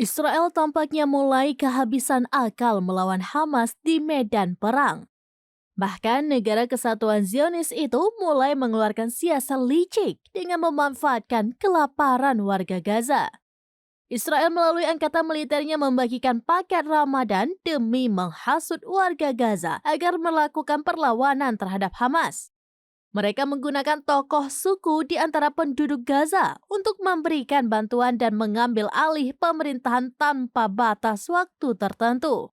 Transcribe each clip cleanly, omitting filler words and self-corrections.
Israel tampaknya mulai kehabisan akal melawan Hamas di medan perang. Bahkan negara kesatuan Zionis itu mulai mengeluarkan siasat licik dengan memanfaatkan kelaparan warga Gaza. Israel melalui angkatan militernya membagikan paket Ramadan demi menghasut warga Gaza agar melakukan perlawanan terhadap Hamas. Mereka menggunakan tokoh suku di antara penduduk Gaza untuk memberikan bantuan dan mengambil alih pemerintahan tanpa batas waktu tertentu.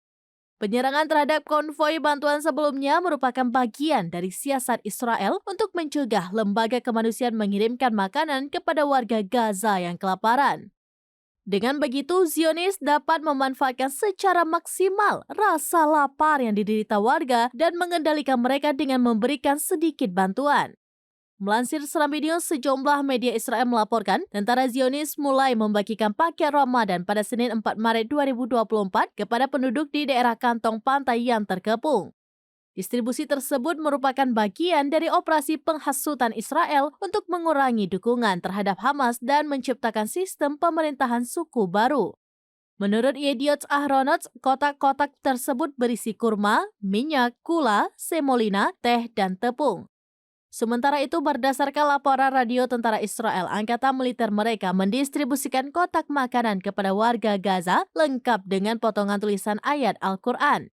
Penyerangan terhadap konvoi bantuan sebelumnya merupakan bagian dari siasat Israel untuk mencegah lembaga kemanusiaan mengirimkan makanan kepada warga Gaza yang kelaparan. Dengan begitu, Zionis dapat memanfaatkan secara maksimal rasa lapar yang diderita warga dan mengendalikan mereka dengan memberikan sedikit bantuan. Melansir Serambi News, sejumlah media Israel melaporkan tentara Zionis mulai membagikan paket Ramadan pada Senin 4 Maret 2024 kepada penduduk di daerah kantong pantai yang terkepung. Distribusi tersebut merupakan bagian dari operasi penghasutan Israel untuk mengurangi dukungan terhadap Hamas dan menciptakan sistem pemerintahan suku baru. Menurut Yediot Ahronot, kotak-kotak tersebut berisi kurma, minyak, gula, semolina, teh, dan tepung. Sementara itu, berdasarkan laporan radio tentara Israel, angkatan militer mereka mendistribusikan kotak makanan kepada warga Gaza lengkap dengan potongan tulisan ayat Al-Quran.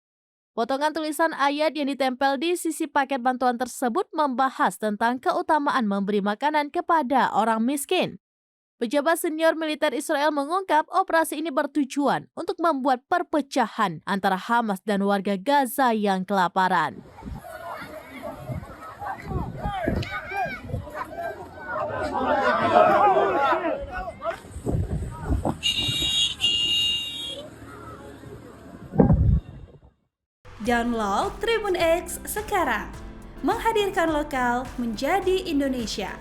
Potongan tulisan ayat yang ditempel di sisi paket bantuan tersebut membahas tentang keutamaan memberi makanan kepada orang miskin. Pejabat senior militer Israel mengungkap operasi ini bertujuan untuk membuat perpecahan antara Hamas dan warga Gaza yang kelaparan. Download Tribun X sekarang, menghadirkan lokal menjadi Indonesia.